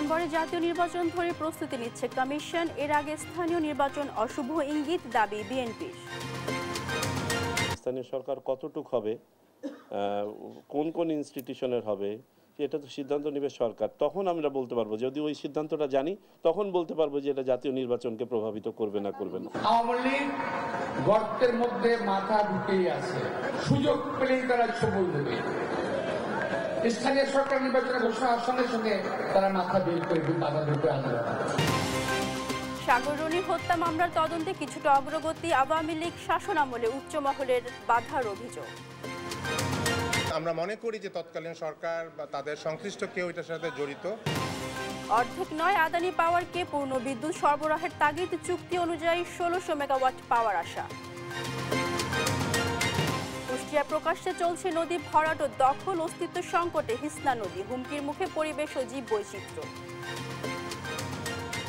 ডিসেম্বরে জাতীয় নির্বাচন ধরে প্রস্তুতি নিচ্ছে কমিশন। এর আগে স্থানীয় নির্বাচন অশুভ ইঙ্গিত, দাবি বিএনপির। স্থানীয় সরকার কতটুক হবে, কোন কোন ইনস্টিটিউশনের হবে, এটা তো সিদ্ধান্ত নেবে সরকার। তখন আমরা বলতে পারবো, যদি ওই সিদ্ধান্তটা জানি তখন বলতে পারবো যে এটা জাতীয় নির্বাচনকে প্রভাবিত করবে না করবে না। আওয়ামী লীগ গর্তের মধ্যে মাথা ঢুকেই আছে, সুযোগ পেলেই তারা ছবল দেবে। স্থানীয় সরকার নির্বাচনে ঘোষণার সঙ্গে সঙ্গে তারা মাথা বের করে বাধা ঢুকে আন্দোলন। সাগররণী হত্যা মামলার তদন্তে কিছুটা অগ্রগতি, আওয়ামী লীগ শাসন আমলে উচ্চ মহলের বাধার অভিযোগ। আমরা মনে করি যে তৎকালীন সরকার বা তাদের সংশ্লিষ্ট কেউ এটার সাথে জড়িত। অর্ধেক নয় আদানি পাওয়ারকে পূর্ণ বিদ্যুৎ সরবরাহের তাগিদ, চুক্তি অনুযায়ী 1600 মেগাওয়াট পাওয়ার আশা। কুষ্টিয়া প্রকাশ্যে চলছে নদী ভরাট ও দখল, অস্তিত্ব সংকটে হিসনা নদী, হুমকির মুখে পরিবেশ ও জীব বৈচিত্র্য।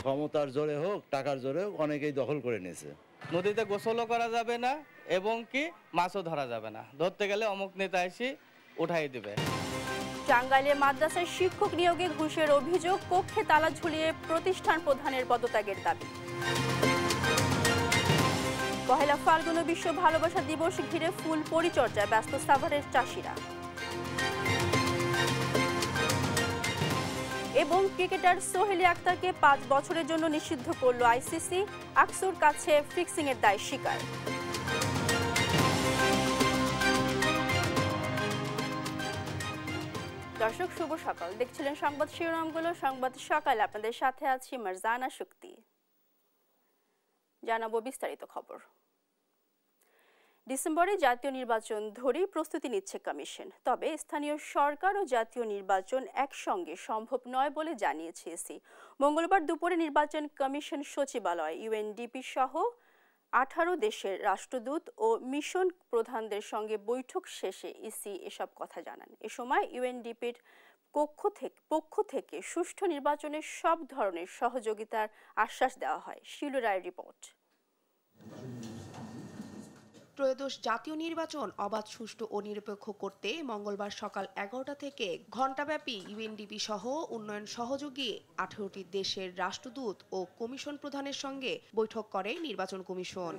ক্ষমতার জোরে হোক টাকার জোরে হোক অনেকেই দখল করে নিয়েছে। নদীতে গোসলও করা যাবে না এবং কি মাছও ধরা যাবে না, ধরতে গেলে অমুক নেতা এসে উঠাই দেবে। টাঙ্গাইলে মাদ্রাসায় শিক্ষক নিয়োগে ঘুষের অভিযোগ, কক্ষে তালা ঝুলিয়ে প্রতিষ্ঠান প্রধানের পদত্যাগের দাবি। পহেলা ফাল্গুন বিশ্ব ভালোবাসা দিবস ঘিরে ফুল পরিচর্যায় ব্যস্ত সাভারের চাষিরা। এবং ক্রিকেটার সোহেলি আক্তারকে 5 বছরের জন্য নিষিদ্ধ করল আইসিসি, আকসুর কাছে ফিক্সিং এর দায় স্বীকার। দর্শক শুভ সকাল, দেখছিলেন সংবাদ শিরোনামগুলো। সংবাদ সকালে আপনাদের সাথে আছি মারজানা শক্তি। জানাবো বিস্তারিত খবর। ডিসেম্বরে জাতীয় নির্বাচন ধরেই প্রস্তুতি নিচ্ছে কমিশন, তবে স্থানীয় সরকার ও জাতীয় নির্বাচন একসঙ্গে সম্ভব নয় বলে জানিয়েছে ইসি। মঙ্গলবার দুপুরে নির্বাচন কমিশন সচিবালয় ইউএনডিপি সহ 18 দেশের রাষ্ট্রদূত ও মিশন প্রধানদের সঙ্গে বৈঠক শেষে ইসি এসব কথা জানান। এ সময় ইউএনডিপির পক্ষ থেকে সুষ্ঠু নির্বাচনের সব ধরনের সহযোগিতার আশ্বাস দেওয়া হয়। শিলু রায়ের রিপোর্ট। ত্রয়োদশ জাতীয় নির্বাচন অবাধ, সুষ্ঠু ও নিরপেক্ষ করতে মঙ্গলবার সকাল 11টা থেকে ঘণ্টাব্যাপী ইউএনডিপি সহ উন্নয়ন সহযোগী 18টি দেশের রাষ্ট্রদূত ও কমিশন প্রধানের সঙ্গে বৈঠক করে নির্বাচন কমিশন।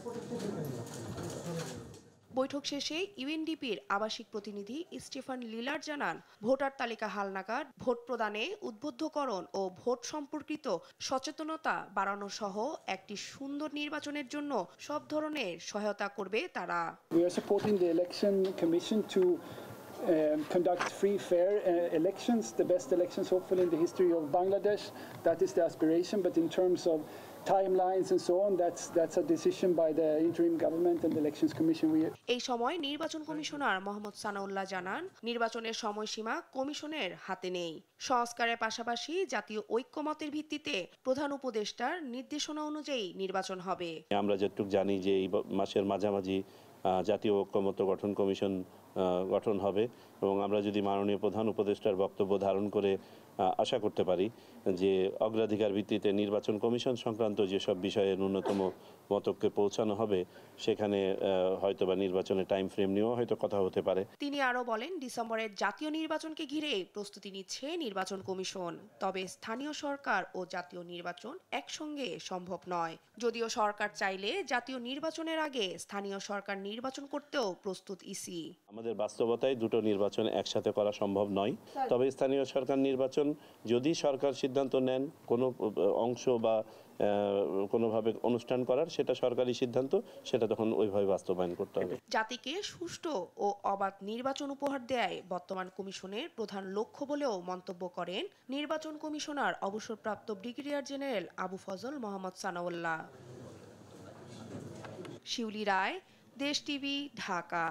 বৈঠক শেষে ইউএনডিপির আবাসিক প্রতিনিধি স্টিফান লিলার জানান, ভোটার তালিকা হালনাগাদ, ভোট প্রদানে উদ্বুদ্ধকরণ ও ভোট সম্পর্কিত সচেতনতা বাড়ানো সহ একটি সুন্দর নির্বাচনের জন্য সব ধরনের সহায়তা করবে তারা। We are supporting the election commission to conduct free, fair elections, the best elections hopefully in the history of Bangladesh. That is the aspiration, but in terms of timelines and so on, that's a decision by the interim government and the elections commission. এই সময় নির্বাচন commissioner Mohammad Sanaullah জানান, নির্বাচনের সময়সীমা কমিশনের হাতে নেই। সংস্কারের পাশাপাশি জাতীয় ঐক্যমতের ভিত্তিতে প্রধান উপদেষ্টার নির্দেশনা অনুযায়ী নির্বাচন হবে। আমরা যেটুকু জানি যে এই মাসের মাঝামাঝি জাতীয় ঐক্যমত্য গঠন কমিশন গঠন হবে এবং আমরা যদি মাননীয় প্রধান উপদেষ্টার বক্তব্য ধারণ করে আশা করতে পারি যে অগ্রাধিকার ভিত্তিতে নির্বাচন কমিশন সংক্রান্ত যেসব বিষয়ে ন্যূনতম মতকে পৌঁছানো হবে, সেখানে হয়তোবা নির্বাচনের টাইম ফ্রেম নিয়েও হয়তো কথা হতে পারে। তিনি আরো বলেন, ডিসেম্বরের জাতীয় নির্বাচনকে ঘিরে প্রস্তুতি নিচ্ছে নির্বাচন কমিশন, তবে স্থানীয় সরকার ও জাতীয় নির্বাচন একসঙ্গে সম্ভব নয়। যদিও সরকার চাইলে জাতীয় নির্বাচনের আগে স্থানীয় সরকার নির্বাচন করতেও প্রস্তুত ইসি। আমাদের বাস্তবতায় দুটো নির্বাচন একসাথে করা সম্ভব নয়, তবে স্থানীয় সরকার নির্বাচন যদি সরকার সিদ্ধান্ত নেন কোনো অংশ বা কোনোভাবে অনুষ্ঠান করার, সেটা সরকারি সিদ্ধান্ত, সেটা তখন ওইভাবে বাস্তবায়ন করতে হবে। জাতিকে সুষ্ঠু ও অবাধ নির্বাচন উপহার দেয় বর্তমান কমিশনের প্রধান লক্ষ্য বলেও মন্তব্য করেন নির্বাচন কমিশনার অবসরপ্রাপ্ত ব্রিগেডিয়ার জেনারেল আবু ফজল মোহাম্মদ সানাউল্লাহ। শিউলি রায়, দেশ টিভি, ঢাকা।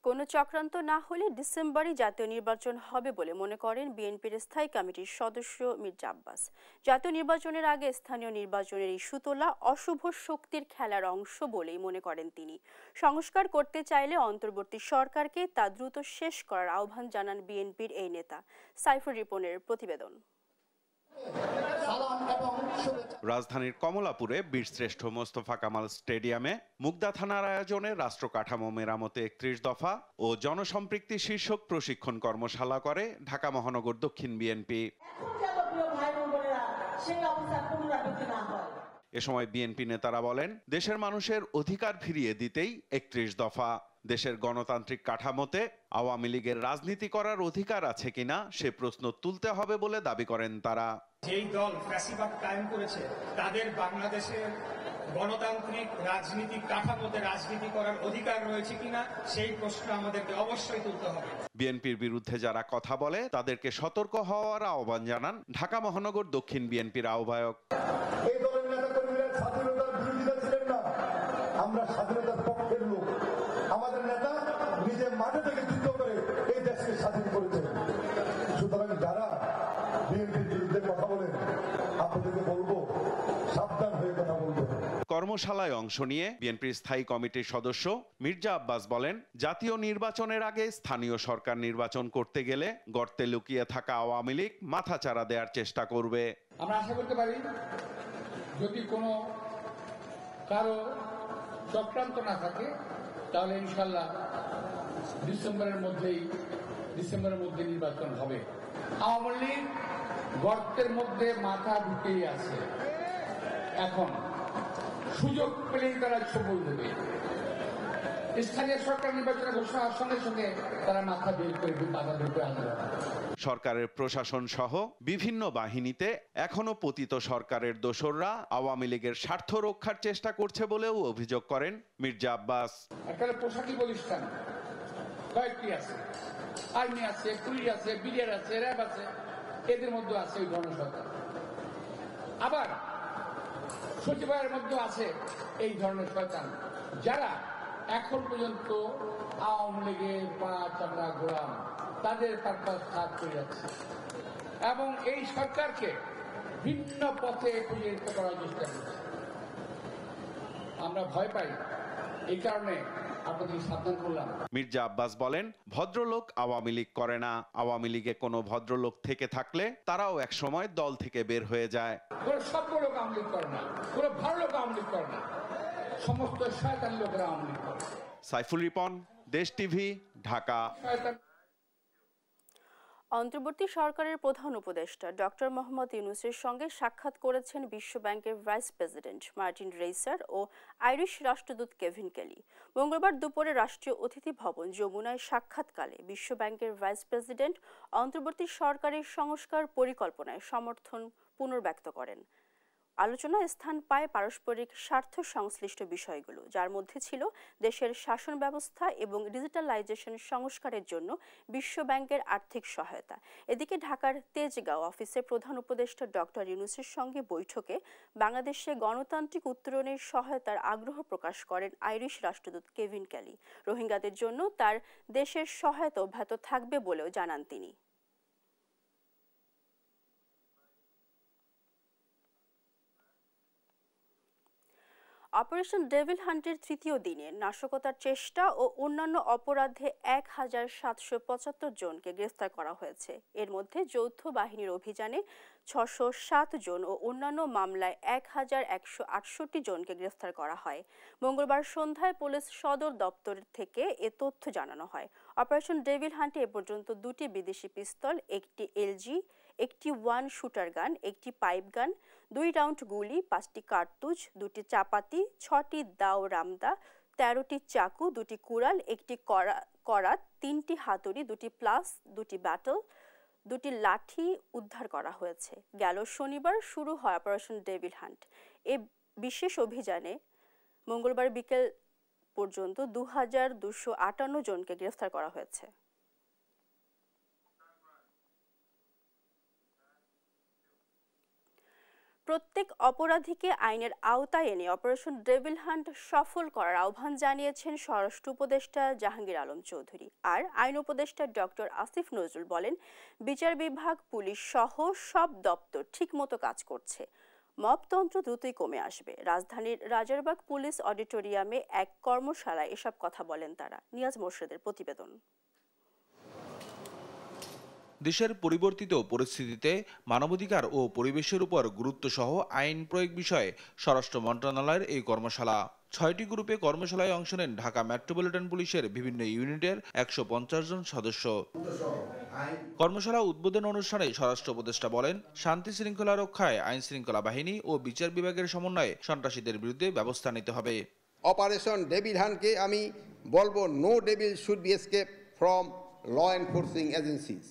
কোনো চক্রান্ত না হলে ডিসেম্বরে জাতীয় নির্বাচন হবে বলে মনে করেন বিএনপির স্থায়ী কমিটির সদস্য মির্জা আব্বাস। জাতীয় নির্বাচনের আগে স্থানীয় নির্বাচনের ইস্যু তোলা অশুভ শক্তির খেলার অংশ বলেই মনে করেন তিনি। সংস্কার করতে চাইলে অন্তর্বর্তী সরকারকে তা দ্রুত শেষ করার আহ্বান জানান বিএনপির এই নেতা। সাইফুর রিপনের প্রতিবেদন। রাজধানীর কমলাপুরে বীরশ্রেষ্ঠ মোস্তফা কামাল স্টেডিয়ামে মুগদা থানার আয়োজনে রাষ্ট্র কাঠামো মেরামতে ৩১ দফা ও জনসম্পৃক্তি শীর্ষক প্রশিক্ষণ কর্মশালা করে ঢাকা মহানগর দক্ষিণ বিএনপি। এ সময় বিএনপি নেতারা বলেন, দেশের মানুষের অধিকার ফিরিয়ে দিতেই ৩১ দফা। দেশের গণতান্ত্রিক কাঠামোতে আওয়ামী লীগের রাজনীতি করার অধিকার আছে কিনা সে প্রশ্ন তুলতে হবে বলে দাবি করেন তারা। যেই দল ফ্যাসিবাদ কায়েম করেছে তাদের বাংলাদেশের গণতান্ত্রিক রাজনীতি কাঠামোতে রাজনীতি করার অধিকার রয়েছে কিনা সেই প্রশ্ন আমাদেরকে অবশ্যই তুলতে হবে। বিএনপির বিরুদ্ধে যারা কথা বলে তাদেরকে সতর্ক হওয়ার আহ্বান জানান ঢাকা মহানগর দক্ষিণ বিএনপির আহ্বায়ক। এই দলের নেতাকর্মীরা স্বাধীনতার বিরোধিতা ছিলেন না, আমরা স্বাধীনতার পক্ষের লোক। আমাদের নেতা নিজে মাঠে থেকে যুদ্ধ করে এই দেশকে স্বাধীন করেছেন। সুতরাং যারা বিএনপির বিরুদ্ধে কথা বলেন আপনাদেরকে বলবো সাবধান হয়ে কথা বলবেন। কর্মশালায় অংশ নিয়ে বিএনপির স্থায়ী কমিটির সদস্য মির্জা আব্বাস বলেন, জাতীয় নির্বাচনের আগে স্থানীয় সরকার নির্বাচন করতে গেলে গর্তে লুকিয়ে থাকা আওয়ামী লীগ মাথাচাড়া দেওয়ার চেষ্টা করবে। আমরা আশা করতে পারি যদি কোনো কারো চক্রান্ত না থাকে তাহলে ইনশাল্লাহ ডিসেম্বরের মধ্যে নির্বাচন হবে। আওয়ামী লীগ গর্তের মধ্যে মাথা ঢুকেই আছে, এখন সুযোগ পেলেই তারা ছবল দেবে। স্থানীয় সরকার নির্বাচনের ঘোষণার সঙ্গে সঙ্গে তারা মাথা বের করে বাধা ঢুকে আনবে। সরকারের প্রশাসন সহ বিভিন্ন বাহিনীতে এখনো পতিত সরকারের দোসররা আওয়ামী লীগের স্বার্থ রক্ষার চেষ্টা করছে বলেও অভিযোগ করেন মির্জা আব্বাস। একটা পোশাকি প্রতিষ্ঠান কয়েকটি আছে, আর্মি আছে, পুলিশ আছে, বিডিআর আছে, র্যাব আছে, এদের মধ্যে আছে ওই জনসরকার। আবার সচিবালয়ের মধ্যে আছে এই ধরনের শয়তান যারা এখন পর্যন্ত আওয়ামী লীগের পা চামড়া গোলাম, তাদের পারপাস কাজ করে যাচ্ছে এবং এই সরকারকে ভিন্ন পথে পরিচালিত করার চেষ্টা করছে। আমরা ভয় পাই, এই কারণে আপনাদের সাবধান করলাম। মির্জা আব্বাস বলেন, ভদ্রলোক আওয়ামী লীগ করে না। আওয়ামী লীগে কোনো ভদ্রলোক থেকে থাকলে তারাও এক সময় দল থেকে বের হয়ে যায়। কোনো সভ্য লোক আওয়ামী লীগ করে না, কোনো ভালো লোক আওয়ামী লীগ করে না, সমস্ত শয়তান লোকেরা আওয়ামী লীগ করে। সাইফুল রিপন, দেশ টিভি, ঢাকা। অন্তর্বর্তী সরকারের প্রধান উপদেষ্টা ডক্টর মোহাম্মদ ইউনূসের সঙ্গে সাক্ষাৎ করেছেন বিশ্ব ব্যাংকের ভাইস প্রেসিডেন্ট মার্টিন রেইসার ও আইরিশ রাষ্ট্রদূত কেভিন কেলি। মঙ্গলবার দুপুরে রাষ্ট্রীয় অতিথি ভবন যমুনায় সাক্ষাৎকালে বিশ্ব ব্যাংকের ভাইস প্রেসিডেন্ট অন্তর্বর্তী সরকারের সংস্কার পরিকল্পনায় সমর্থন পুনর্ব্যক্ত করেন। আলোচনায় স্থান পায় পারস্পরিক স্বার্থ সংশ্লিষ্ট বিষয়গুলো, যার মধ্যে ছিল দেশের শাসন ব্যবস্থা এবং ডিজিটালাইজেশন সংস্কারের জন্য বিশ্ব ব্যাংকের আর্থিক সহায়তা। এদিকে ঢাকার তেজগাঁও অফিসে প্রধান উপদেষ্টা ডক্টর ইউনূসের সঙ্গে বৈঠকে বাংলাদেশে গণতান্ত্রিক উত্তরণের সহায়তার আগ্রহ প্রকাশ করেন আইরিশ রাষ্ট্রদূত কেভিন কেলি। রোহিঙ্গাদের জন্য তার দেশের সহায়তা অব্যাহত থাকবে বলেও জানান তিনি। অপারেশন ডেভিল হান্টের তৃতীয় দিনে নাশকতার চেষ্টা ও অন্যান্য অপরাধে ১,৭৭৫ জনকে গ্রেফতার করা হয়েছে। এর মধ্যে যৌথ বাহিনীর অভিযানে ৬০৭ জন ও অন্যান্য মামলায় ১,১৬৮ জনকে গ্রেফতার করা হয়। মঙ্গলবার সন্ধ্যায় পুলিশ সদর দপ্তর থেকে এ তথ্য জানানো হয়। অপারেশন ডেভিল হান্টে এ পর্যন্ত ২টি বিদেশি পিস্তল, একটি এলজি, একটি ওয়ান শুটার গান, একটি পাইপ গান, ২ রাউন্ড গুলি, ৫টি কার্তুজ, ২টি চাপাতি, ৬টি দাও রামদা, ১৩টি চাকু, ২টি কুড়াল, একটি করাত, ৩টি হাতুড়ি, ২টি প্লাস, ২টি ব্যাটল, ২টি লাঠি উদ্ধার করা হয়েছে। গেল শনিবার শুরু হয় অপারেশন ডেভিল হান্ট। এ বিশেষ অভিযানে মঙ্গলবার বিকেল পর্যন্ত ২,২৫৮ জনকে গ্রেফতার করা হয়েছে। প্রত্যেক অপরাধীকে আইনের আওতায় এনে অপারেশন ডেভিল হান্ট সফল করার আহ্বান জানিয়েছেন স্বরাষ্ট্র উপদেষ্টা জাহাঙ্গীর আলম চৌধুরী। আর আইন উপদেষ্টা ডক্টর আসিফ নজরুল বলেন, বিচার বিভাগ, পুলিশ সহ সব দপ্তর ঠিকমতো কাজ করছে, মবতন্ত্র দ্রুতই কমে আসবে। রাজধানীর রাজারবাগ পুলিশ অডিটোরিয়ামে এক কর্মশালায় এসব কথা বলেন তারা। নিয়াজ মোর্শেদের প্রতিবেদন। দেশের পরিবর্তিত পরিস্থিতিতে মানবাধিকার ও পরিবেশের উপর গুরুত্বসহ আইন প্রয়োগ বিষয়ে স্বরাষ্ট্র মন্ত্রণালয়ের এই কর্মশালা। ৬টি গ্রুপে কর্মশালায় অংশ নেন ঢাকা মেট্রোপলিটন পুলিশের বিভিন্ন ইউনিটের ১৫০ জন সদস্য। কর্মশালা উদ্বোধন অনুষ্ঠানে স্বরাষ্ট্র উপদেষ্টা বলেন, শান্তি শৃঙ্খলা রক্ষায় আইন শৃঙ্খলা বাহিনী ও বিচার বিভাগের সমন্বয়ে সন্ত্রাসীদের বিরুদ্ধে ব্যবস্থা নিতে হবে। অপারেশন ডেভিল হান্টকে আমি বলবো, no devil should be escape from law enforcing agencies.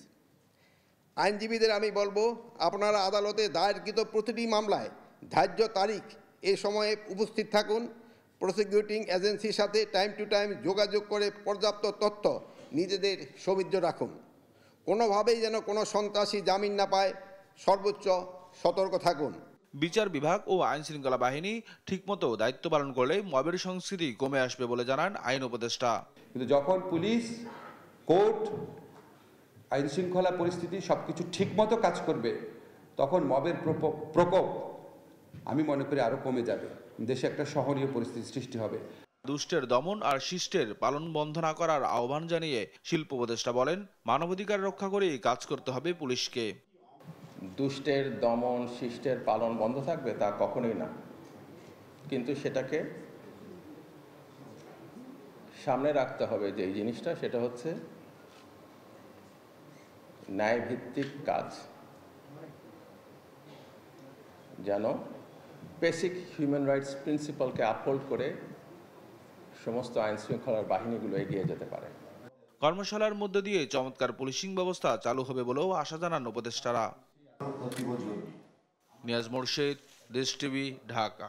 আইনজীবীদের আমি বলবো, আপনারা আদালতে দায়েরকৃত প্রতিটি মামলায় ধার্য তারিখ এ সময়ে উপস্থিত থাকুন। প্রসিকিউটিং এজেন্সির সাথে টাইম টু টাইম যোগাযোগ করে পর্যাপ্ত তথ্য নিজেদের সৌবিধ্য রাখুন। কোনোভাবেই যেন কোনো সন্ত্রাসী জামিন না পায়, সর্বোচ্চ সতর্ক থাকুন। বিচার বিভাগ ও আইন শৃঙ্খলা বাহিনী ঠিকমতো দায়িত্ব পালন করলে মবের সংস্কৃতি কমে আসবে বলে জানান আইন উপদেষ্টা। কিন্তু যখন পুলিশ, কোর্ট, আইন শৃঙ্খলা পরিস্থিতি সবকিছু ঠিকমতো কাজ করবে, তখন মবের প্রকোপ আমি মনে করি আরো কমে যাবে, দেশে একটা সহনীয় পরিস্থিতি সৃষ্টি হবে। দুষ্টের দমন আর শিষ্টের পালন বন্ধ না করার আহ্বান জানিয়ে শিল্প উপদেষ্টা বলেন, মানবাধিকার রক্ষা করেই কাজ করতে হবে পুলিশকে। দুষ্টের দমন শিষ্টের পালন বন্ধ থাকবে তা কখনোই না, কিন্তু সেটাকে সামনে রাখতে হবে যে এই জিনিসটা, সেটা হচ্ছে ন্যায়ভিত্তিক কাজ, যেন বেসিক হিউম্যান রাইটস প্রিন্সিপালকে আপহোল্ড করে সমস্ত আইন শৃঙ্খলার বাহিনীগুলো এগিয়ে যেতে পারে। কর্মশালার মধ্য দিয়ে চমৎকার পুলিশিং ব্যবস্থা চালু হবে বলেও আশা জানান উপদেষ্টারা। নিয়াজ মোরশেদ, দেশ টিভি, ঢাকা।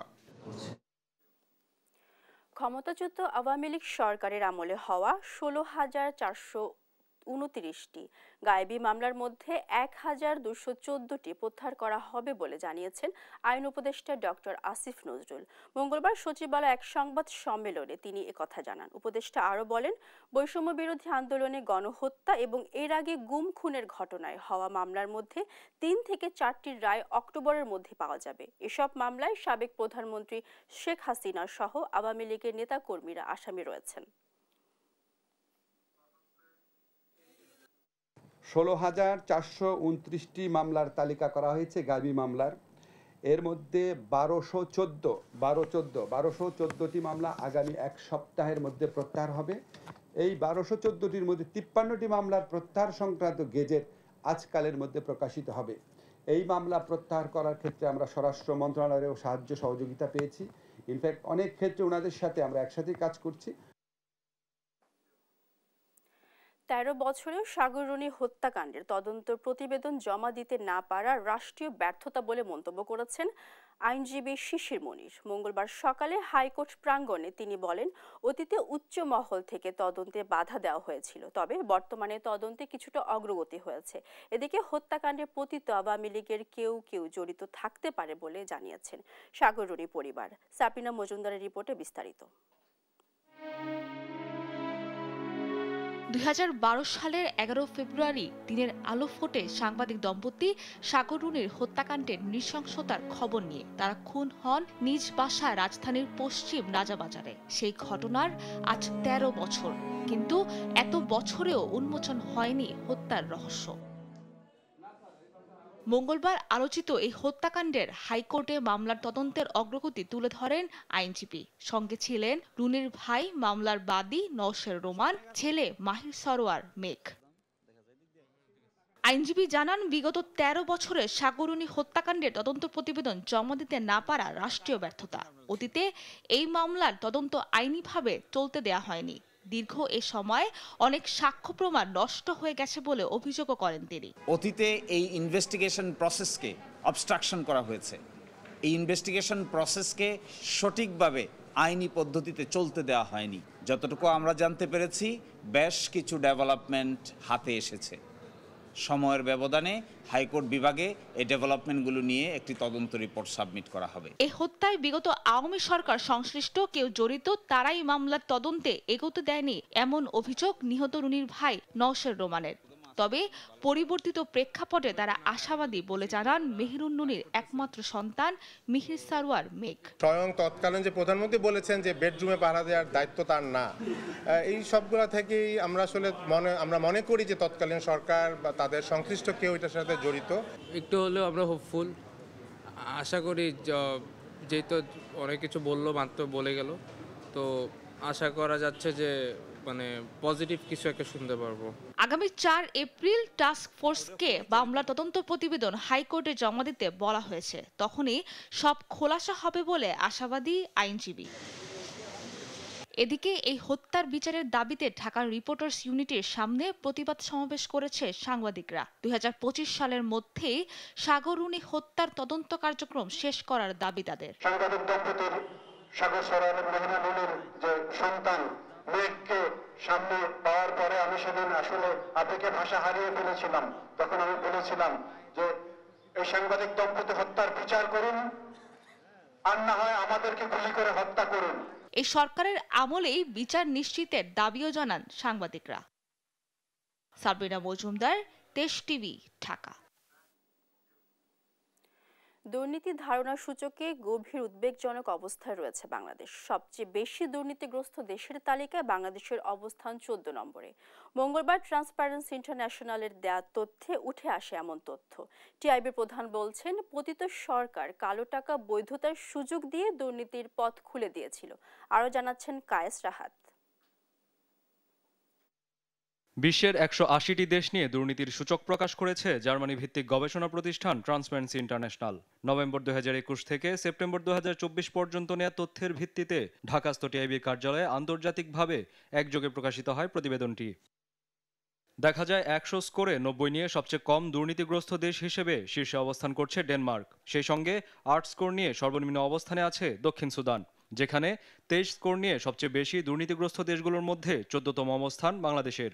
ক্ষমতাচ্যুত আওয়ামী লীগ সরকারের আমলে হওয়া ১৬,৪২৯টি গায়েবী মামলার মধ্যে ১,২১৪টি প্রত্যাহার করা হবে বলে জানিয়েছেন আইন উপদেষ্টা ডক্টর আসিফ নজরুল। মঙ্গলবার সচিবালয়ে এক সংবাদ সম্মেলনে তিনি একথা জানান। উপদেষ্টা আরও বলেন, বৈষম্য বিরোধী আন্দোলনে গণহত্যা এবং এর আগে গুম খুনের ঘটনায় হওয়া মামলার মধ্যে ৩ থেকে ৪টির রায় অক্টোবরের মধ্যে পাওয়া যাবে। এসব মামলায় সাবেক প্রধানমন্ত্রী শেখ হাসিনা সহ আওয়ামী লীগের নেতাকর্মীরা আসামি রয়েছেন। ১৬,৪২৯টি মামলার তালিকা করা হয়েছে গায়েবী মামলার। এর মধ্যে ১২১৪টি মামলা আগামী এক সপ্তাহের মধ্যে প্রত্যাহার হবে। এই ১২১৪টির মধ্যে ৫৩টি মামলার প্রত্যাহার সংক্রান্ত গেজেট আজকালের মধ্যে প্রকাশিত হবে। এই মামলা প্রত্যাহার করার ক্ষেত্রে আমরা স্বরাষ্ট্র মন্ত্রণালয়েরও সাহায্য সহযোগিতা পেয়েছি। ইনফ্যাক্ট অনেক ক্ষেত্রে ওনাদের সাথে আমরা একসাথে কাজ করছি। ১৩ বছরেও সাগররুনি হত্যাকাণ্ডের তদন্ত প্রতিবেদন জমা দিতে না পারা রাষ্ট্রীয় ব্যর্থতা বলে মন্তব্য করেছেন আইনজীবী শিশির মনির। মঙ্গলবার সকালে হাইকোর্ট প্রাঙ্গণে তিনি বলেন, অতীতে উচ্চ মহল থেকে তদন্তে বাধা দেওয়া হয়েছিল, তবে বর্তমানে তদন্তে কিছুটা অগ্রগতি হয়েছে। এদিকে হত্যাকাণ্ডে পতিত আওয়ামী লীগের কেউ কেউ জড়িত থাকতে পারে বলে জানিয়েছেন সাগররুনি পরিবার। সাপিনা মজুমদারের রিপোর্টে বিস্তারিত। ২০১২ সালের ১১ ফেব্রুয়ারি দিনের আলো ফোটে সাংবাদিক দম্পতি সাগররুনির হত্যাকাণ্ডের নৃশংসতার খবর নিয়ে। তারা খুন হন নিজ বাসায় রাজধানীর পশ্চিম রাজাবাজারে। সেই ঘটনার আজ ১৩ বছর, কিন্তু এত বছরেও উন্মোচন হয়নি হত্যার রহস্য। মঙ্গলবার আলোচিত এই হত্যাকাণ্ডের হাইকোর্টে মামলার তদন্তের অগ্রগতি তুলে ধরেন আইনজীবী। সঙ্গে ছিলেন রুনির ভাই মামলার বাদী নওশের রোমান, ছেলে মাহির সরোয়ার মেঘ। আইনজীবী জানান, বিগত ১৩ বছরে সাগররুনি হত্যাকাণ্ডের তদন্ত প্রতিবেদন জমা দিতে না পারা রাষ্ট্রীয় ব্যর্থতা। অতীতে এই মামলার তদন্ত আইনিভাবে চলতে দেয়া হয়নি। দীর্ঘ এ সময় অনেক সাক্ষ্য প্রমাণ নষ্ট হয়ে গেছে বলে অভিযোগও করেন তিনি। অতীতে এই ইনভেস্টিগেশন প্রসেসকে অবস্ট্রাকশন করা হয়েছে। এই ইনভেস্টিগেশন প্রসেসকে সঠিকভাবে আইনি পদ্ধতিতে চলতে দেওয়া হয়নি। যতটুকু আমরা জানতে পেরেছি, বেশ কিছু ডেভেলপমেন্ট হাতে এসেছে। সময়ের ব্যবধানে হাইকোর্ট বিভাগে এই ডেভেলপমেন্টগুলো নিয়ে একটি তদন্ত রিপোর্ট সাবমিট করা হবে। এই হত্যায় বিগত আওয়ামী সরকার সংশ্লিষ্ট কেউ জড়িত, তারাই মামলার তদন্তে এগোতে দেয়নি, এমন অভিযোগ নিহত রুনির ভাই নওশের রোমানের। তবে পরিবর্তিত প্রেক্ষাপটে তারা আশাবাদী বলে জানান মেহেরুন্ননীর একমাত্র সন্তান মিহির সারওয়ার মেঘ। স্বয়ং তৎকালীন যে প্রধানমন্ত্রী বলেছেন যে বেডরুমে পাহারা দেওয়ার দায়িত্ব তার না, এই সবগুলো থেকেই আমরা আসলে মনে করি যে তৎকালীন সরকার বা তাদের সংশ্লিষ্ট কেউ এটার সাথে জড়িত। একটু হলেও আমরা হোপফুল, আশা করি যেহেতু অনেক কিছু বললো, মাত্র বলে গেল, তো আশা করা যাচ্ছে যে মানে পজিটিভ কিছু একটা শুনতে পারবো। আগামী 4 এপ্রিল টাস্ক ফোর্সকে মামলা তদন্ত প্রতিবেদন হাইকোর্টে জমা দিতে বলা হয়েছে। তখনই সব খোলাসা হবে বলে আশাবাদী আইনজীবী। এদিকে এই হত্যার বিচারের দাবিতে ঢাকার রিপোর্টার্স ইউনিটির সামনে প্রতিবাদ সমাবেশ করেছে সাংবাদিকরা। 2025 সালের মধ্যেই সাগররুনি হত্যার তদন্ত কার্যক্রম শেষ করার দাবি তাদের। সাংবাদিক দম্পতির সাগর সরার মেহরানুলের যে সন্তান মেঘকে সামনে পাওয়ার পরে আমি সেদিন আসলে আবেগে ভাষা হারিয়ে ফেলেছিলাম। তখন আমি বলেছিলাম যে এই সাংবাদিক দম্পতি হত্যার বিচার করুন, আর না হয় আমাদেরকে গুলি করে হত্যা করুন। এই সরকারের আমলেই বিচার নিশ্চিতের দাবিও জানান সাংবাদিকরা। সাবরিনা মজুমদার, দেশ টিভি, ঢাকা। দুর্নীতি ধারণা সূচকে গভীর উদ্বেগজনক অবস্থায় রয়েছে বাংলাদেশ। সবচেয়ে বেশি দুর্নীতিগ্রস্ত দেশের তালিকায় বাংলাদেশের অবস্থান 14 নম্বরে। মঙ্গলবার ট্রান্সপারেন্সি ইন্টারন্যাশনালের দেয়া তথ্যে উঠে আসে এমন তথ্য। টিআইবির প্রধান বলছেন, পতিত সরকার কালো টাকা বৈধতার সুযোগ দিয়ে দুর্নীতির পথ খুলে দিয়েছিল। আরও জানাচ্ছেন কায়েস রাহাত। বিশ্বের 180টি দেশ নিয়ে দুর্নীতির সূচক প্রকাশ করেছে জার্মানি ভিত্তিক গবেষণা প্রতিষ্ঠান ট্রান্সপারেন্সি ইন্টারন্যাশনাল। নভেম্বর 2021 থেকে সেপ্টেম্বর 2024 পর্যন্ত নেওয়া তথ্যের ভিত্তিতে ঢাকাস্থ টিআইবির কার্যালয়ে আন্তর্জাতিকভাবে একযোগে প্রকাশিত হয় প্রতিবেদনটি। দেখা যায় 100 স্কোরে 90 নিয়ে সবচেয়ে কম দুর্নীতিগ্রস্ত দেশ হিসেবে শীর্ষে অবস্থান করছে ডেনমার্ক। সেই সঙ্গে 8 স্কোর নিয়ে সর্বনিম্ন অবস্থানে আছে দক্ষিণ সুদান, যেখানে 23 স্কোর নিয়ে সবচেয়ে বেশি দুর্নীতিগ্রস্ত দেশগুলোর মধ্যে 14তম অবস্থান বাংলাদেশের।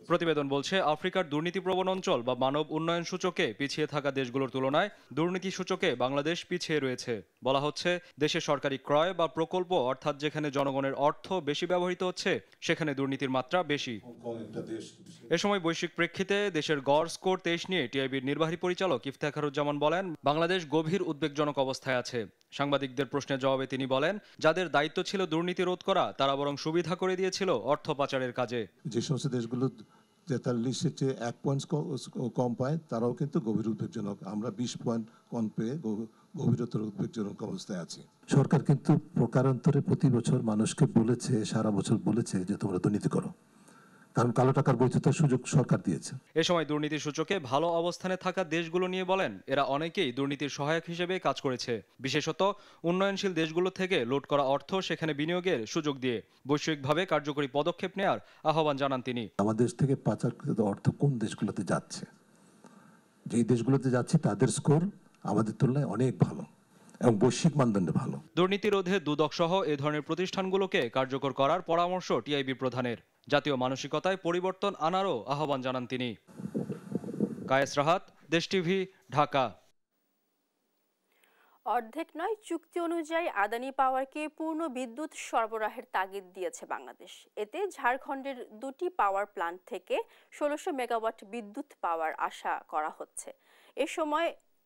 প্রতিবেদন বলছে, আফ্রিকার দুর্নীতিপ্রবণ অঞ্চল বা মানব উন্নয়ন সূচকে পিছিয়ে থাকা দেশগুলোর তুলনায় দুর্নীতি সূচকে বাংলাদেশ পিছিয়ে রয়েছে। বলা হচ্ছে, দেশে সরকারি ক্রয় বা প্রকল্প, অর্থাৎ যেখানে জনগণের অর্থ বেশি ব্যবহৃত হচ্ছে, সেখানে দুর্নীতির মাত্রা বেশি। এ সময় বৈশ্বিক প্রেক্ষিতে দেশের গড় স্কোর 23 নিয়ে টিআইবির নির্বাহী পরিচালক ইফতেখারুজ্জামান বলেন, বাংলাদেশ গভীর উদ্বেগজনক অবস্থায় আছে। সাংবাদিকদের প্রশ্নের জবাবে তিনি বলেন, যাদের দায়িত্ব ছিল দুর্নীতি রোধ করা, তারা বরং সুবিধা করে দিয়েছিল অর্থ পাচারের কাজে। যে সমস্ত দেশগুলো 43-এর চেয়ে 1 পয়েন্ট কম পায়, তারাও কিন্তু গভীর উদ্বেগজনক। আমরা 20 পয়েন্ট কম পেয়ে গভীরতর উদ্বেগজনক অবস্থায় আছি। সরকার কিন্তু প্রকারান্তরে প্রতি বছর মানুষকে বলেছে, সারা বছর বলেছে যে তোমরা দুর্নীতি করো, কারণ কালো টাকার বৈধতার সুযোগ সরকার দিয়েছে। এ সময় দুর্নীতি সূচকে ভালো অবস্থানে থাকা দেশগুলো নিয়ে বলেন, এরা অনেকেই দুর্নীতির সহায়ক হিসেবে কাজ করেছে, বিশেষত উন্নয়নশীল দেশগুলো থেকে লুট করা অর্থ সেখানে বিনিয়োগের সুযোগ দিয়ে বৈশ্বিকভাবে কার্যকরী পদক্ষেপ নেওয়ার আহ্বান জানান তিনি। আমাদের দেশ থেকে পাচারকৃত অর্থ কোন দেশগুলোতে যাচ্ছে, যেই দেশগুলোতে যাচ্ছে তাদের স্কোর আমাদের তুলনায় অনেক ভালো এবং বৈশ্বিক মানদণ্ডে ভালো। দুর্নীতি রোধে দুদক সহ এ ধরনের প্রতিষ্ঠানগুলোকে কার্যকর করার পরামর্শ টিআইবি প্রধানের। জাতীয় মানসিকতায় পরিবর্তন আনারও আহ্বান জানান তিনি। কায়েস রাহাত, দেশ টিভি, ঢাকা। অর্ধেক নয়, চুক্তি অনুযায়ী আদানি পাওয়ারকে পূর্ণ বিদ্যুৎ সরবরাহের তাগিদ দিয়েছে বাংলাদেশ। এতে ঝাড়খণ্ডের 2টি পাওয়ার প্ল্যান্ট থেকে 1600 মেগাওয়াট বিদ্যুৎ পাওয়ার আশা করা হচ্ছে। এ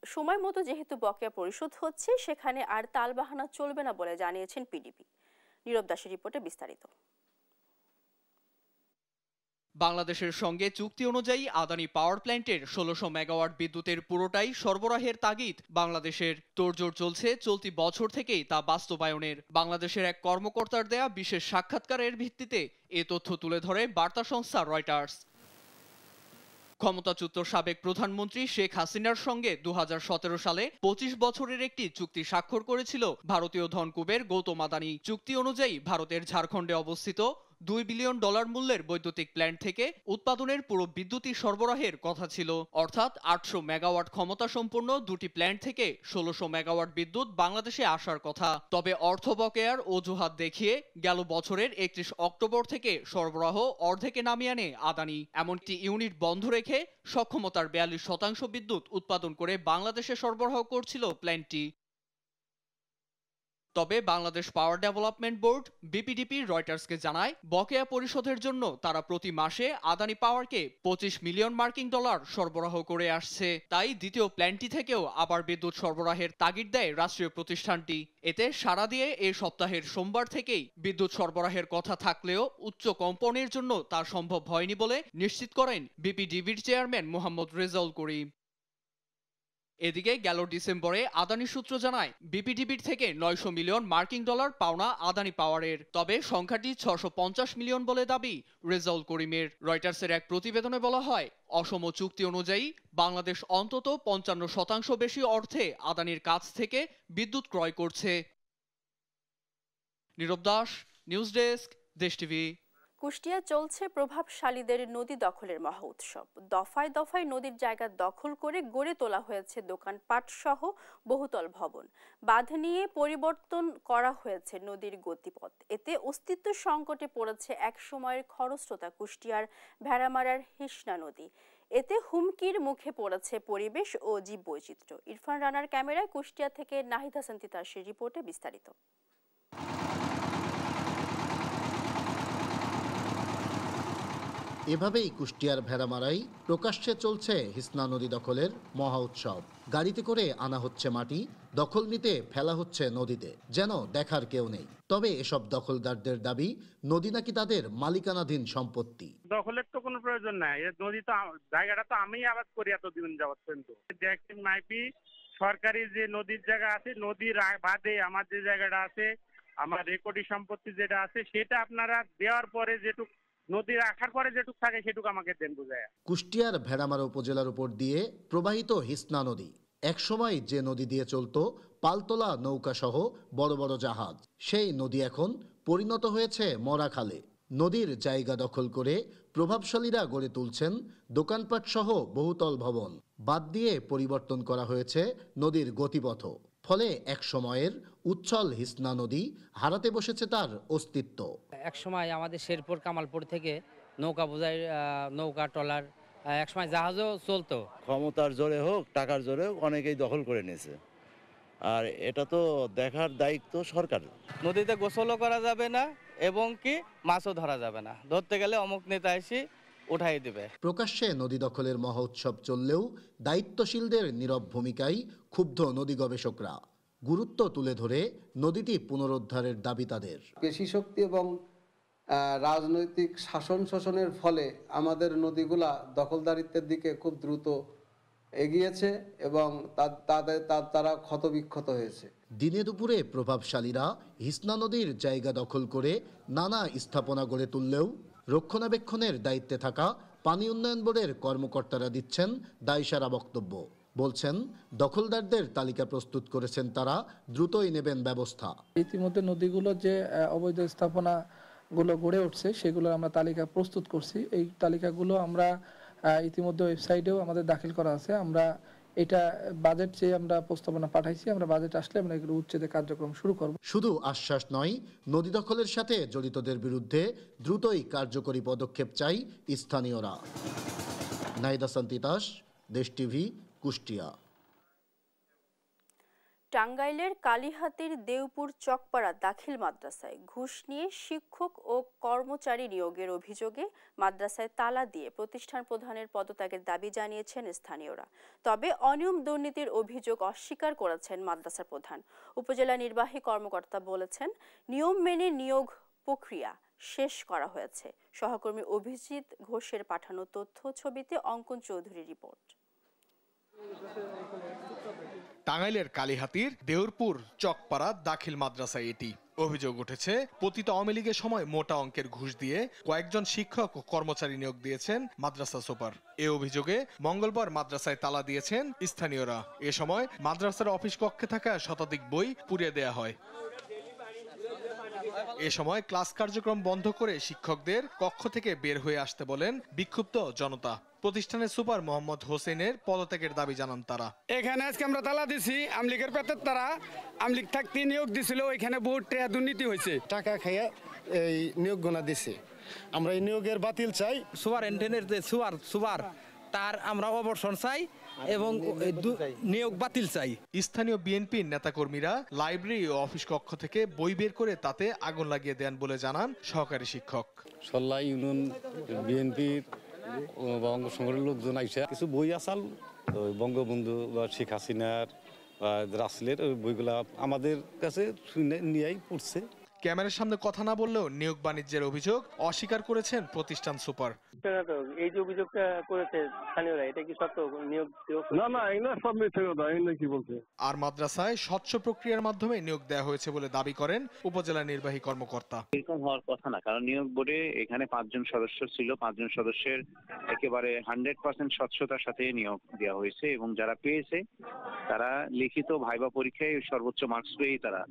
সময় মতো যেহেতু বকেয়া পরিশোধ হচ্ছে, সেখানে আর তালবাহানা চলবে না বলে জানিয়েছেন পিডিপি। নীরব দাসের রিপোর্টে বিস্তারিত। বাংলাদেশের সঙ্গে চুক্তি অনুযায়ী আদানি পাওয়ার প্ল্যান্টের 1600 মেগাওয়াট বিদ্যুতের পুরোটাই সরবরাহের তাগিদ বাংলাদেশের। তোড়জোড় চলছে চলতি বছর থেকেই তা বাস্তবায়নের। বাংলাদেশের এক কর্মকর্তার দেয়া বিশেষ সাক্ষাৎকারের ভিত্তিতে এ তথ্য তুলে ধরে বার্তা সংস্থা রয়টার্স। ক্ষমতাচ্যুত সাবেক প্রধানমন্ত্রী শেখ হাসিনার সঙ্গে 2017 সালে 25 বছরের একটি চুক্তি স্বাক্ষর করেছিল ভারতীয় ধনকুবের গৌতম আদানি। চুক্তি অনুযায়ী ভারতের ঝাড়খণ্ডে অবস্থিত $2 বিলিয়ন মূল্যের বৈদ্যুতিক প্ল্যান্ট থেকে উৎপাদনের পুরো বিদ্যুৎই সরবরাহের কথা ছিল। অর্থাৎ 800 মেগাওয়াট ক্ষমতা সম্পন্ন দুটি প্ল্যান্ট থেকে 1600 মেগাওয়াট বিদ্যুৎ বাংলাদেশে আসার কথা। তবে অর্থ বকেয়ার অজুহাত দেখিয়ে গেল বছরের 31 অক্টোবর থেকে সরবরাহ অর্ধেকে নামিয়ে আনে আদানি। এমনকি ইউনিট বন্ধ রেখে সক্ষমতার 42% বিদ্যুৎ উৎপাদন করে বাংলাদেশে সরবরাহ করছিল প্ল্যান্টটি। তবে বাংলাদেশ পাওয়ার ডেভেলপমেন্ট বোর্ড বিপিডিপি রয়টার্সকে জানায় বকেয়া পরিশোধের জন্য তারা প্রতি মাসে আদানি পাওয়ারকে 25 মিলিয়ন মার্কিন ডলার সরবরাহ করে আসছে। তাই দ্বিতীয় প্ল্যান্টটি থেকেও আবার বিদ্যুৎ সরবরাহের তাগিদ দেয় রাষ্ট্রীয় প্রতিষ্ঠানটি। এতে সাড়া দিয়ে এ সপ্তাহের সোমবার থেকেই বিদ্যুৎ সরবরাহের কথা থাকলেও উচ্চ কম্পনের জন্য তা সম্ভব হয়নি বলে নিশ্চিত করেন বিপিডিবির চেয়ারম্যান মোহাম্মদ রেজাউল করিম। এদিকে গেল ডিসেম্বরে আদানি সূত্র জানায় বিপিডিবির থেকে 900 মিলিয়ন মার্কিন ডলার পাওনা আদানি পাওয়ারের, তবে সংখ্যাটি 650 মিলিয়ন বলে দাবি রেজাউল করিমের। রয়টার্সের এক প্রতিবেদনে বলা হয়, অসম চুক্তি অনুযায়ী বাংলাদেশ অন্তত 55% বেশি অর্থে আদানির কাছ থেকে বিদ্যুৎ ক্রয় করছে। নীরব দাস, নিউজ ডেস্ক, দেশ টিভি। কুষ্টিয়া চলছে প্রভাবশালীদের নদী দখলের মহা উৎসব। দফায় দফায় নদীর জায়গা দখল করে গড়ে তোলা হয়েছে দোকানপাট সহ বহুতল ভবন। বাঁধ নিয়ে পরিবর্তন করা হয়েছে নদীর গতিপথ। এতে অস্তিত্ব সংকটে পড়েছে এক সময়ের খরস্রোতা কুষ্টিয়ার ভেড়ামারার হিসনা নদী। এতে হুমকির মুখে পড়েছে পরিবেশ ও জীববৈচিত্র্য। ইরফান রানার ক্যামেরায় কুষ্টিয়া থেকে নাহিদ হাসান তিতাসের রিপোর্টে বিস্তারিত। এভাবেই কুষ্টিয়ার ভেড়ামারাই প্রকাশ্যে চলছে হিসনা নদী দখলের মহা উৎসব। গাড়িতে করে আনা হচ্ছে মাটি, দখল নিতে ফেলা হচ্ছে নদীতে, যেন দেখার কেউ নেই। তবে এসব দখলদারদের দাবি নদী নাকি তাদের মালিকানাধীন সম্পত্তি। দখলের তো কোনো প্রয়োজন নাই, নদী তো জায়গাটা তো আমি আবাদ করি এতদিন যাবত। কিন্তু দেখছেন মাইপি সরকারি যে নদীর জায়গা আছে, নদীর বাদে আমার যে জায়গাটা আছে, আমার রেকর্ডি সম্পত্তি যেটা আছে, সেটা আপনারা দেওয়ার পরে যেটুক নদী রাখার পরে যেটুক থাকে সেটুকু আমাকে দেন বুঝায়। কুষ্টিয়ার ভেড়ামারা উপজেলার উপর দিয়ে প্রবাহিত হিসনা নদী, একসময় যে নদী দিয়ে চলত পালতোলা নৌকা সহ বড় বড় জাহাজ, সেই নদী এখন পরিণত হয়েছে মরা খালে। নদীর জায়গা দখল করে প্রভাবশালীরা গড়ে তুলছেন দোকানপাট সহ বহুতল ভবন। বাদ দিয়ে পরিবর্তন করা হয়েছে নদীর গতিপথ। ফলে এক সময়ের উচ্ছল হিসনা নদী হারাতে বসেছে তার অস্তিত্ব। এক সময় আমাদের শেরপুর কামালপুর থেকে নৌকা বোঝাই নৌকা ট্রলার, এক সময় জাহাজও চলতো। ক্ষমতার জোরে হোক টাকার জোরে হোক অনেকেই দখল করে নিয়েছে, আর এটা তো দেখার দায়িত্ব সরকার। নদীতে গোসলও করা যাবে না এবং কি মাছও ধরা যাবে না, ধরতে গেলে অমুক নেতা এসে উঠাই দেবে। প্রকাশ্যে নদী দখলের মহোৎসব চললেও দায়িত্বশীলদের নীরব ভূমিকায় ক্ষুব্ধ নদী গবেষকরা। গুরুত্ব তুলে ধরে নদীটি পুনরুদ্ধারের দাবি তাদের। পেশি শক্তি এবং রাজনৈতিক শাসন শোষণের ফলে আমাদের নদীগুলা দখলদারিত্বের দিকে খুব দ্রুত এগিয়েছে এবং তারা ক্ষতবিক্ষত হয়েছে। দিনে দুপুরে প্রভাবশালীরা হিসনা নদীর জায়গা দখল করে নানা স্থাপনা গড়ে তুললেও রক্ষণাবেক্ষণের দায়িত্বে থাকা পানি উন্নয়ন বোর্ডের কর্মকর্তারা দিচ্ছেন দায়সারা বক্তব্য। বলছেন দখলদারদের তালিকা প্রস্তুত করেছেন তারা, দ্রুতই নেবেন ব্যবস্থা। ইতিমধ্যে নদীগুলোর যে অবৈধ স্থাপনাগুলো গড়ে উঠছে সেগুলো আমরা তালিকা প্রস্তুত করছি। এই তালিকাগুলো আমরা ইতিমধ্যে ওয়েবসাইটেও আমাদের দাখিল করা আছে। আমরা এটা বাজেট চেয়ে আমরা প্রস্তাবনা পাঠাইছি, আমরা বাজেট আসলে আমরা এগুলো উচ্ছেদের কার্যক্রম শুরু করব। শুধু আশ্বাস নয়, নদী দখলের সাথে জড়িতদের বিরুদ্ধে দ্রুতই কার্যকরী পদক্ষেপ চাই স্থানীয়রা। নাহিদ হাসান তিতাস, দেশ টিভি, কুষ্টিয়া। টাঙ্গাইলের কালীহাতির দেউপুর চকপাড়া দাখিল মাদ্রাসায় ঘুষ নিয়ে শিক্ষক ও কর্মচারী নিয়োগের অভিযোগে মাদ্রাসায় তালা দিয়ে প্রতিষ্ঠান প্রধানের পদত্যাগের দাবি জানিয়েছেন স্থানীয়রা। তবে অনিয়ম দুর্নীতির অভিযোগ অস্বীকার করেছেন মাদ্রাসা প্রধান। উপজেলা নির্বাহী কর্মকর্তা বলেছেন, নিয়ম মেনে নিয়োগ প্রক্রিয়া শেষ করা হয়েছে। সহকর্মী অভিজিৎ ঘোষের পাঠানো তথ্য ছবিতে অঙ্কন চৌধুরীর রিপোর্ট। টাঙ্গাইলের কালীহাতির দেউরপুর চকপাড়া দাখিল মাদ্রাসায় এটি। অভিযোগ উঠেছে, পতিত আওয়ামী লীগের সময় মোটা অঙ্কের ঘুষ দিয়ে কয়েকজন শিক্ষক ও কর্মচারী নিয়োগ দিয়েছেন মাদ্রাসা সুপার। এ অভিযোগে মঙ্গলবার মাদ্রাসায় তালা দিয়েছেন স্থানীয়রা। এ সময় মাদ্রাসার অফিস কক্ষে থাকা শতাধিক বই পুড়িয়ে দেয়া হয়। এ সময় ক্লাস কার্যক্রম বন্ধ করে শিক্ষকদের কক্ষ থেকে বের হয়ে আসতে বলেন বিক্ষুব্ধ জনতা। প্রতিষ্ঠানের সুপার মোহাম্মদ হোসেনের পদত্যাগের দাবি জানান তারা। এখানে আজকে আমরা তালা দিছি, আমলিগের পেটের তারা আমলিগ থাকতে নিয়োগ দিছিল, ওইখানে বহুত টাকা দুর্নীতি হয়েছে, টাকা খাইয়া এই নিয়োগ গোনা দিছে। আমরা এই নিয়োগের বাতিল চাই। সুপারিনটেন্ডেন্ট যে সুপার তার আমরা অবসর চাই এবং নিয়োগ বাতিল চাই। স্থানীয় বিএনপির নেতাকর্মীরা লাইব্রেরি ও অফিস কক্ষ থেকে বই বের করে তাতে আগুন লাগিয়ে দেন বলে জানান সহকারী শিক্ষক। সল্লা ইউনিয়ন বিএনপির অঙ্গ সংগঠনের লোকজন আইসা কিছু বই আসাল বঙ্গবন্ধু বা শেখ হাসিনার বা রাসেলের ওই বইগুলা আমাদের কাছে শুনে নিয়েই পড়ছে। ক্যামেরার সামনে কথা না বললেও নিয়োগ বাণিজ্যের অভিযোগ অস্বীকার করেছেন প্রতিষ্ঠান সুপার। এই যে অভিযোগটা করেছে স্থানীয়রা, এটা কি সত্য? নিয়োগ না এগুলো সব মিথ্যে কথা। এগুলো কি বলছে? আর মাদ্রাসায় স্বচ্ছ প্রক্রিয়ার মাধ্যমে নিয়োগ দেওয়া হয়েছে বলে দাবি করেন উপজেলা নির্বাহী কর্মকর্তা। এরকম হওয়ার কথা না, কারণ নিয়োগ বোর্ডে এখানে 5 জন সদস্য ছিল, 5 জন সদস্যের একেবারে 100% স্বচ্ছতার সাথে নিয়োগ দেওয়া হয়েছে এবং যারা পেয়েছে তারা লিখিত ভাইবা পরীক্ষায় সর্বোচ্চ মার্কস পেয়েই তারা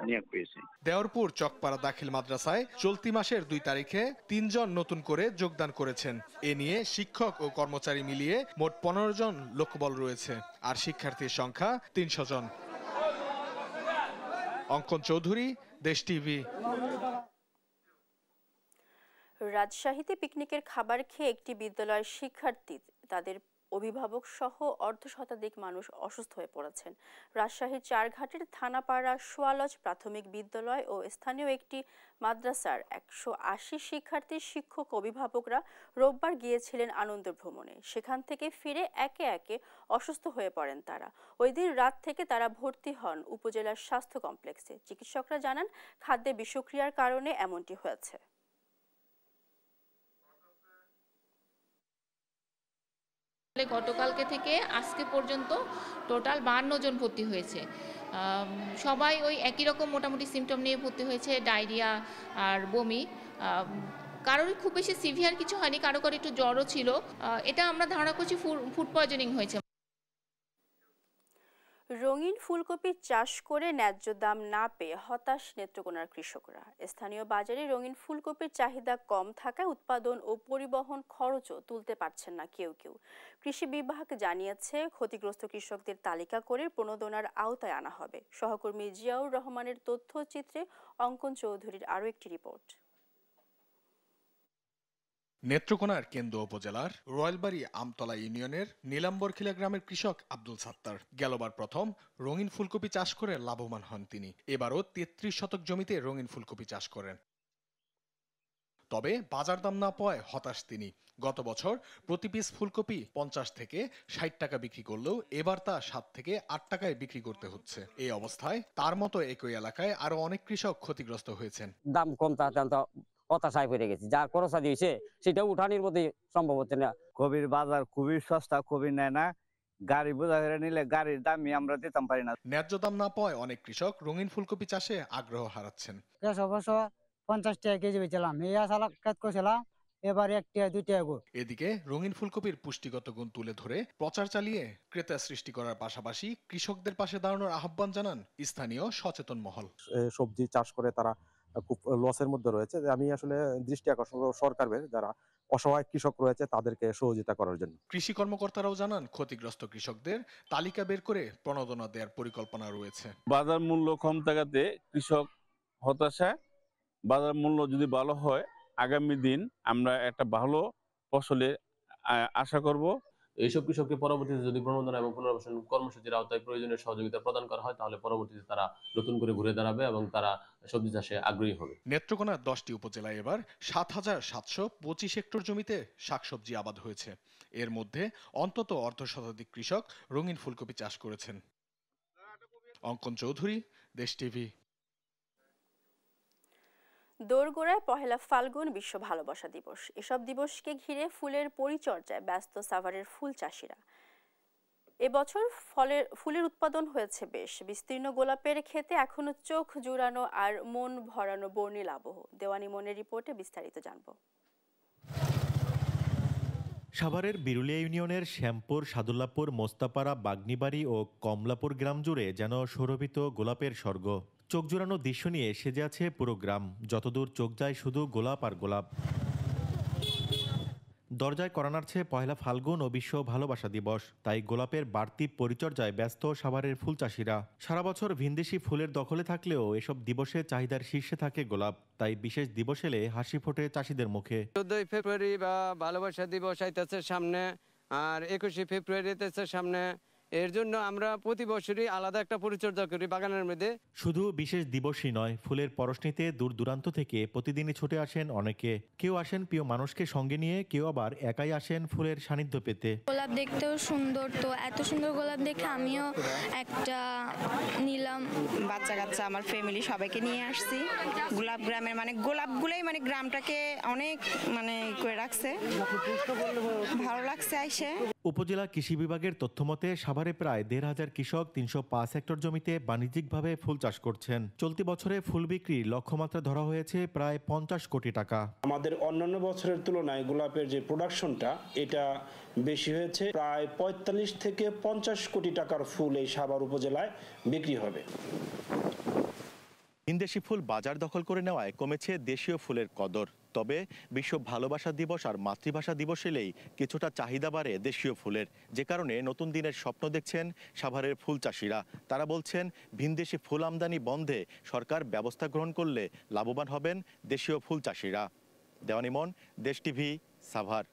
নিয়োগ পেয়েছে। দেওরপুর চকপাড়া দাখিল মাদ্রাসায় চলতি মাসের 2 তারিখে 3 জন নতুন করে যোগদান করেছেন। এ নিয়ে শিক্ষক ও কর্মচারী মিলিয়ে মোট 15 জন লোকবল রয়েছে, আর শিক্ষার্থীর সংখ্যা 300 জন। অঙ্কন চৌধুরী, দেশ টিভি। রাজশাহীতে পিকনিকের খাবার খেয়ে একটি বিদ্যালয়ের শিক্ষার্থী, তাদের অভিভাবক সহ অর্ধশতাধিক মানুষ অসুস্থ হয়ে পড়েছেন। রাজশাহীর চারঘাটের থানাপাড়া সোয়ালজ প্রাথমিক বিদ্যালয় ও স্থানীয় একটি মাদ্রাসার 180 শিক্ষার্থীর শিক্ষক অভিভাবকরা রোববার গিয়েছিলেন আনন্দ ভ্রমণে। সেখান থেকে ফিরে একে একে অসুস্থ হয়ে পড়েন তারা। ওই দিন রাত থেকে তারা ভর্তি হন উপজেলার স্বাস্থ্য কমপ্লেক্সে। চিকিৎসকরা জানান খাদ্যে বিষক্রিয়ার কারণে এমনটি হয়েছে। গতকালকে থেকে আজকে পর্যন্ত টোটাল 52 জন ভর্তি হয়েছে। সবাই ওই একই রকম মোটামুটি সিমটম নিয়ে ভর্তি হয়েছে, ডায়রিয়া আর বমি। কারোর খুব বেশি সিভিয়ার কিছু হয়নি, কারো একটু জ্বরও ছিল। এটা আমরা ধারণা করছি ফুড পয়জনিং হয়েছে। রঙিন ফুলকপির চাষ করে ন্যায্য দাম না পেয়ে হতাশ নেত্রকোনার কৃষকরা। স্থানীয় বাজারে রঙিন ফুলকপির চাহিদা কম থাকায় উৎপাদন ও পরিবহন খরচও তুলতে পারছেন না কেউ। কৃষি বিভাগ জানিয়েছে ক্ষতিগ্রস্ত কৃষকদের তালিকা করে প্রণোদনার আওতায় আনা হবে। সহকর্মী জিয়াউর রহমানের তথ্যচিত্রে অঙ্কন চৌধুরীর আরও একটি রিপোর্ট। নেত্রকোনার কেন্দ্র উপজেলার রয়্যালবাড়ি আমতলা ইউনিয়নের নীলাম্বরখিলা গ্রামের কৃষক আব্দুল সাত্তার গেলবার প্রথম রঙিন ফুলকপি চাষ করে লাভবান হন তিনি। এবারও 33 শতক জমিতে রঙিন ফুলকপি চাষ করেন, তবে বাজার দাম না পাওয়ায় হতাশ তিনি। গত বছর প্রতি পিস ফুলকপি 50 থেকে 60 টাকা বিক্রি করলেও এবার তা 7 থেকে 8 টাকায় বিক্রি করতে হচ্ছে। এই অবস্থায় তার মতো একই এলাকায় আরো অনেক কৃষক ক্ষতিগ্রস্ত হয়েছেন। দাম কম হতাশায় পড়ে গেছি, যা খরচা দিয়েছে সেটা উঠানির মধ্যে সম্ভব হচ্ছে না। কবির বাজার খুবই সস্তা, কবি নেয় না, গাড়ি বোঝা করে নিলে গাড়ির দামই আমরা দিতাম পারি না। ন্যায্য দাম না পাওয়ায় অনেক কৃষক রঙিন ফুলকপি চাষে আগ্রহ হারাচ্ছেন। 50 টাকা কেজি বেচলাম, এই আশা কাজ করছিলাম, এবার 1 টাকা 2 টাকা। এদিকে রঙিন ফুলকপির পুষ্টিগত গুণ তুলে ধরে প্রচার চালিয়ে ক্রেতা সৃষ্টি করার পাশাপাশি কৃষকদের পাশে দাঁড়ানোর আহ্বান জানান স্থানীয় সচেতন মহল। সবজি চাষ করে তারা খুব লসের মধ্যে রয়েছে। আমি আসলে দৃষ্টি আকর্ষণ সরকারের যারা অসহায় কৃষক রয়েছে তাদেরকে সহযোগিতা করার জন্য। কৃষি কর্মকর্তারাও জানান ক্ষতিগ্রস্ত কৃষকদের তালিকা বের করে প্রণোদনা দেওয়ার পরিকল্পনা রয়েছে। বাজার মূল্য কম থাকাতে কৃষক হতাশা। বাজার মূল্য যদি ভালো হয় আগামী দিন আমরা একটা ভালো ফসলের আশা করব। এইসব কৃষককে পরবর্তীতে যদি প্রণোদনা এবং পুনর্বাসন কর্মসূচির আওতায় প্রয়োজনীয় সহযোগিতা প্রদান করা হয় তাহলে পরবর্তীতে তারা নতুন করে ঘুরে দাঁড়াবে এবং তারা সবজি চাষে আগ্রহী হবে। নেত্রকোনার 10টি উপজেলায় এবার ৭,৭25 হেক্টর জমিতে শাকসবজি আবাদ হয়েছে। এর মধ্যে অন্তত অর্ধশতাধিক কৃষক রঙিন ফুলকপি চাষ করেছেন। অঙ্কন চৌধুরী, দেশ টিভি। দোরগোড়ায় পহেলা ফাল্গুন বিশ্ব ভালোবাসা দিবস। এসব দিবসকে ঘিরে ফুলের পরিচর্যায় ব্যস্ত সাভারের ফুল চাষিরা। এবছর ফুলের উৎপাদন হয়েছে বেশ। বিস্তীর্ণ গোলাপের ক্ষেতে এখনো চোখ জুড়ানো আর মন ভরানো বর্ণিল আবহ। দেওয়ানি মনের রিপোর্টে বিস্তারিত জানব। সাভারের বিরুলিয়া ইউনিয়নের শ্যামপুর, সাদুল্লাপুর, মোস্তাপাড়া, বাগনিবাড়ি ও কমলাপুর গ্রাম জুড়ে যেন শোভিত গোলাপের স্বর্গ। চোখ জোড়ানো দৃশ্য নিয়ে সেজে আছে পুরো গ্রাম। যতদূর চোখ যায় শুধু গোলাপ আর গোলাপ। দরজায় করা নাড়ছে পহেলা ফাল্গুন ও বিশ্ব ভালোবাসা দিবস। তাই গোলাপের বাড়তি পরিচর্যায় ব্যস্ত সাভারের ফুল চাষিরা। সারা বছর ভিনদেশি ফুলের দখলে থাকলেও এসব দিবসে চাহিদার শীর্ষে থাকে গোলাপ। তাই বিশেষ দিবস এলে হাসি ফোটে চাষিদের মুখে। 14 ফেব্রুয়ারি বা ভালোবাসা দিবস আইতেছে সামনে, আর 21শে ফেব্রুয়ারিতে সামনে, এর জন্য আমরা প্রতি বছরই আলাদা একটা পরিচর্যা করি বাগানের মধ্যে। শুধু বিশেষ দিবসই নয়, ফুলের পরশ নিতে দূর দূরান্ত থেকে প্রতিদিনই ছুটে আসেন অনেকে। কেউ আসেন প্রিয় মানুষকে সঙ্গে নিয়ে, কেউ আবার একাই আসেন ফুলের সান্নিধ্য পেতে। গোলাপ দেখতেও সুন্দর, তো এত সুন্দর গোলাপ দেখে আমিও একটা নিলাম। বাচ্চা কাচ্চা আমার ফ্যামিলি সবাইকে নিয়ে আসছি। গোলাপ গ্রামের মানে গোলাপগুলাই মানে গ্রামটাকে অনেক মানে করে রাখছে, ভালো লাগছে আইসে। উপজেলা কৃষি বিভাগের তথ্যমতে সাভারে প্রায় ১৫০০ কৃষক ৩০৫ হেক্টর জমিতে বাণিজ্যিকভাবে ফুল চাষ করছেন। চলতি বছরে ফুল বিক্রির লক্ষ্যমাত্রা ধরা হয়েছে প্রায় ৫০ কোটি টাকা। আমাদের অন্যান্য বছরের তুলনায় গোলাপের যে প্রোডাকশনটা এটা বেশি হয়েছে, প্রায় ৪৫ থেকে ৫০ কোটি টাকার ফুল এই সাভার উপজেলায় বিক্রি হবে। ভিনদেশি ফুল বাজার দখল করে নেওয়ায় কমেছে দেশীয় ফুলের কদর। তবে বিশ্ব ভালোবাসা দিবস আর মাতৃভাষা দিবস এলেই কিছুটা চাহিদা বাড়ে দেশীয় ফুলের, যে কারণে নতুন দিনের স্বপ্ন দেখছেন সাভারের ফুল চাষিরা। তারা বলছেন ভিনদেশি ফুল আমদানি বন্ধে সরকার ব্যবস্থা গ্রহণ করলে লাভবান হবেন দেশীয় ফুল চাষিরা। দেওয়ান ইমন, দেশ টিভি, সাভার।